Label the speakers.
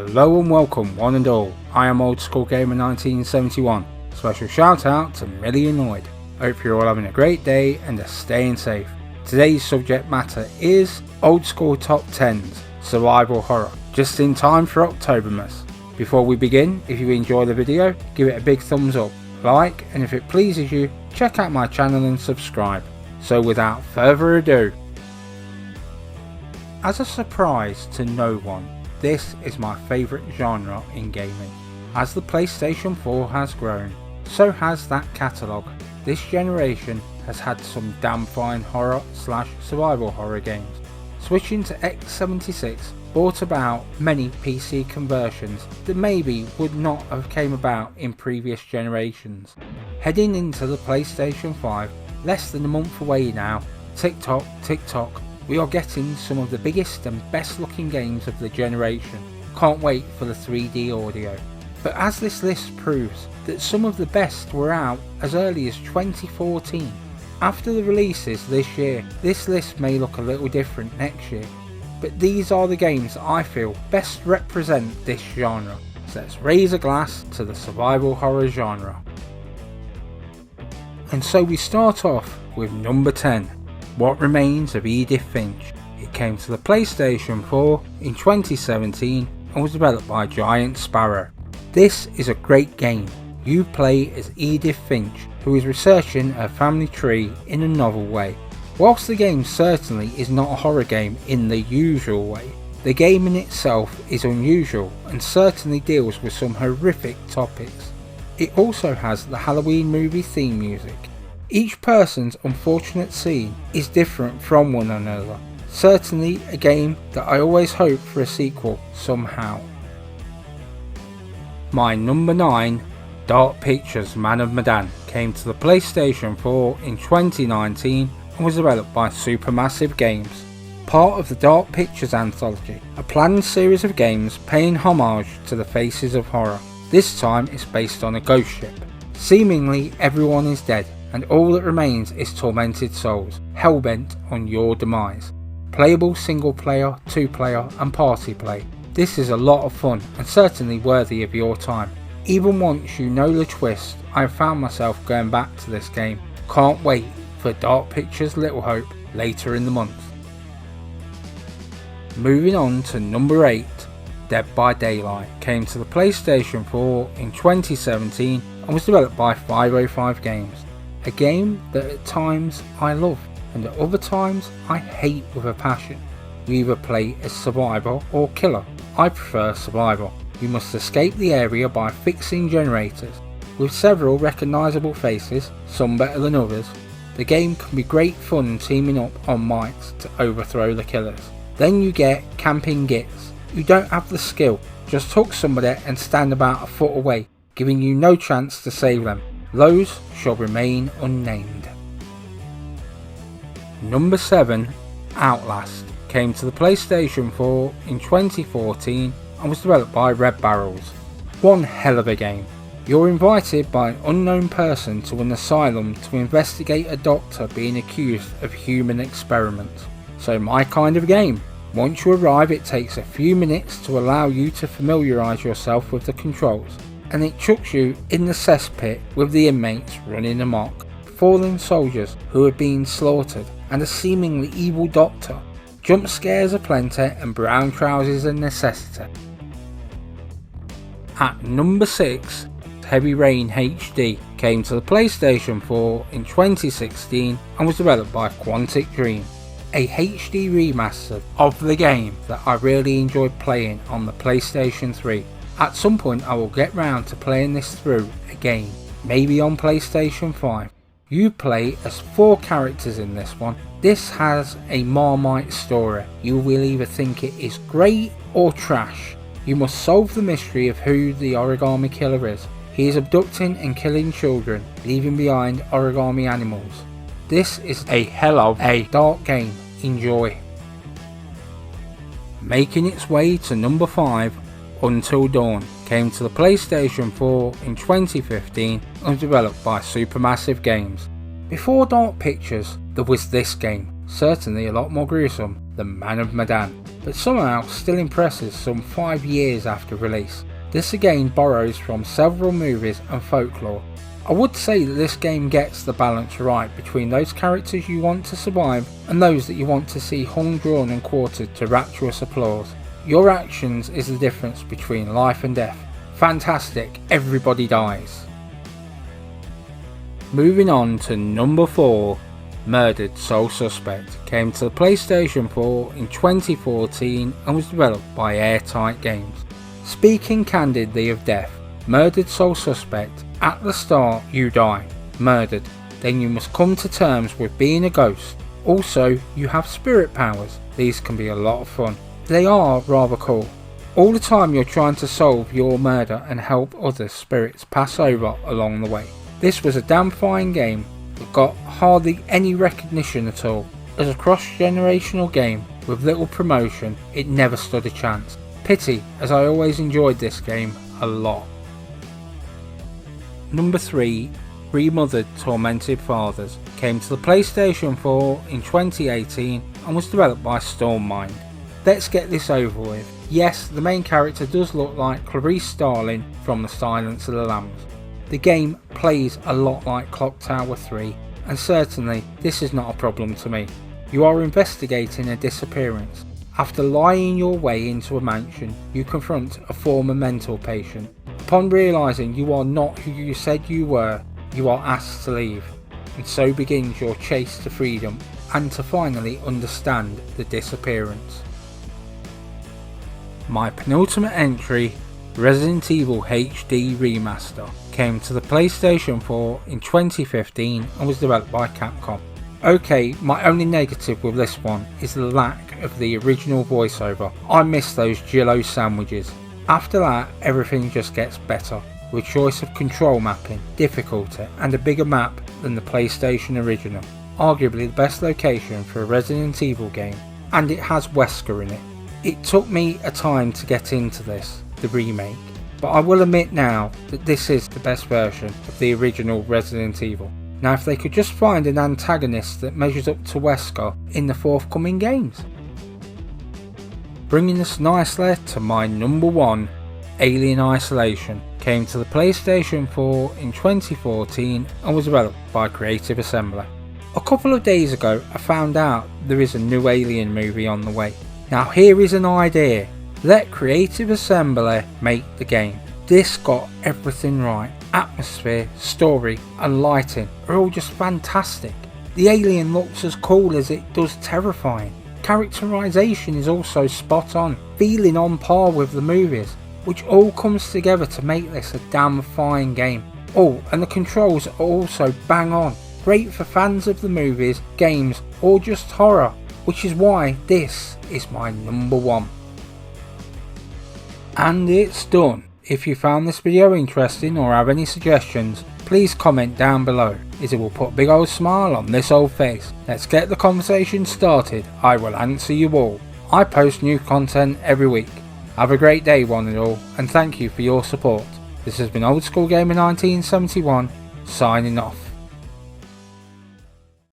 Speaker 1: Hello and welcome one and all, I am Old School Gamer 1971. Special shout out to Millie and Lloyd. Hope you're all having a great day and are staying safe. Today's subject matter is Old School Top 10's Survival Horror, just in time for Octobermas. Before we begin, if you enjoy the video, give it a big thumbs up, like, and if it pleases you, check out my channel and subscribe. So without further ado, as a surprise to no one, this is my favourite genre in gaming. As the PlayStation 4 has grown, so has that catalogue. This generation has had some damn fine horror / survival horror games. Switching to x86 brought about many PC conversions that maybe would not have came about in previous generations. Heading into the PlayStation 5, less than a month away now, tick tock, we are getting some of the biggest and best looking games of the generation. Can't wait for the 3D audio. But as this list proves that some of the best were out as early as 2014. After the releases this year, this list may look a little different next year. But these are the games that I feel best represent this genre. So let's raise a glass to the survival horror genre. And so we start off with number 10. What Remains of Edith Finch. It came to the PlayStation 4 in 2017 and was developed by Giant Sparrow. This is a great game. You play as Edith Finch, who is researching her family tree in a novel way. Whilst the game certainly is not a horror game in the usual way, the game in itself is unusual and certainly deals with some horrific topics. It also has the Halloween movie theme music. Each person's unfortunate scene is different from one another. Certainly a game that I always hope for a sequel somehow. My number 9, Dark Pictures Man of Medan, came to the PlayStation 4 in 2019 and was developed by Supermassive Games. Part of the Dark Pictures anthology, a planned series of games paying homage to the faces of horror. This time it's based on a ghost ship. Seemingly everyone is dead, and all that remains is tormented souls, hellbent on your demise. Playable single player, 2 player and party play. This is a lot of fun and certainly worthy of your time. Even once you know the twist, I have found myself going back to this game. Can't wait for Dark Pictures Little Hope later in the month. Moving on to number 8, Dead by Daylight, came to the PlayStation 4 in 2017 and was developed by 505 Games. A game that at times I love and at other times I hate with a passion. You either play as survivor or killer. I prefer survival. You must escape the area by fixing generators. With several recognisable faces, some better than others, the game can be great fun teaming up on mics to overthrow the killers. Then you get camping gits. You don't have the skill, just hook somebody and stand about a foot away, giving you no chance to save them. Those shall remain unnamed. Number 7, Outlast, came to the PlayStation 4 in 2014 and was developed by Red Barrels. One hell of a game. You're invited by an unknown person to an asylum to investigate a doctor being accused of human experiments. So my kind of game. Once you arrive, it takes a few minutes to allow you to familiarise yourself with the controls, and it chucks you in the cesspit with the inmates running amok, fallen soldiers who are being slaughtered, and a seemingly evil doctor. Jump scares are plenty and brown trousers a necessity. At number 6, Heavy Rain HD, came to the PlayStation 4 in 2016 and was developed by Quantic Dream. A HD remaster of the game that I really enjoyed playing on the PlayStation 3. At some point I will get round to playing this through again, maybe on PlayStation 5. You play as 4 characters in this one. This has a Marmite story. You will either think it is great or trash. You must solve the mystery of who the origami killer is. He is abducting and killing children, leaving behind origami animals. This is a hell of a dark game. Enjoy. Making its way to number 5, Until Dawn, came to the PlayStation 4 in 2015 and was developed by Supermassive Games. Before Dark Pictures, there was this game, certainly a lot more gruesome than Man of Medan, but somehow still impresses some 5 years after release. This again borrows from several movies and folklore. I would say that this game gets the balance right between those characters you want to survive and those that you want to see hung, drawn and quartered to rapturous applause. Your actions is the difference between life and death. Fantastic, everybody dies. Moving on to number 4, Murdered Soul Suspect came to the PlayStation 4 in 2014 and was developed by Airtight Games. Speaking candidly of death, Murdered Soul Suspect, at the start you die, murdered, then you must come to terms with being a ghost. Also, you have spirit powers. These can be a lot of fun. They are rather cool. All the time you're trying to solve your murder and help other spirits pass over along the way. This was a damn fine game that got hardly any recognition at all. As a cross-generational game with little promotion, it never stood a chance. Pity, as I always enjoyed this game a lot. Number 3, Remothered Tormented Fathers came to the PlayStation 4 in 2018 and was developed by Stormmind. Let's get this over with. Yes, the main character does look like Clarice Starling from The Silence of the Lambs. The game plays a lot like Clock Tower 3, and certainly this is not a problem to me. You are investigating a disappearance. After lying your way into a mansion, you confront a former mental patient. Upon realising you are not who you said you were, you are asked to leave, and so begins your chase to freedom and to finally understand the disappearance. My penultimate entry, Resident Evil HD Remaster, came to the PlayStation 4 in 2015 and was developed by Capcom. Okay, my only negative with this one is the lack of the original voiceover. I miss those Jell-O sandwiches. After that, everything just gets better, with choice of control mapping, difficulty and a bigger map than the PlayStation original. Arguably the best location for a Resident Evil game, and it has Wesker in it. It took me a time to get into this, the remake, but I will admit now that this is the best version of the original Resident Evil. Now if they could just find an antagonist that measures up to Wesker in the forthcoming games. Bringing us nicely to my number 1, Alien Isolation, came to the PlayStation 4 in 2014 and was developed by Creative Assembly. A couple of days ago I found out there is a new Alien movie on the way. Now here is an idea. Let Creative Assembly make the game. This got everything right. Atmosphere, story and lighting are all just fantastic. The alien looks as cool as it does terrifying. Characterization is also spot on, feeling on par with the movies, which all comes together to make this a damn fine game. Oh, and the controls are also bang on, great for fans of the movies, games or just horror, which is why this is my number 1. And it's done. If you found this video interesting or have any suggestions, please comment down below, as it will put a big old smile on this old face. Let's get the conversation started. I will answer you all. I post new content every week. Have a great day one and all, and thank you for your support. This has been Old School Gamer 1971, signing off.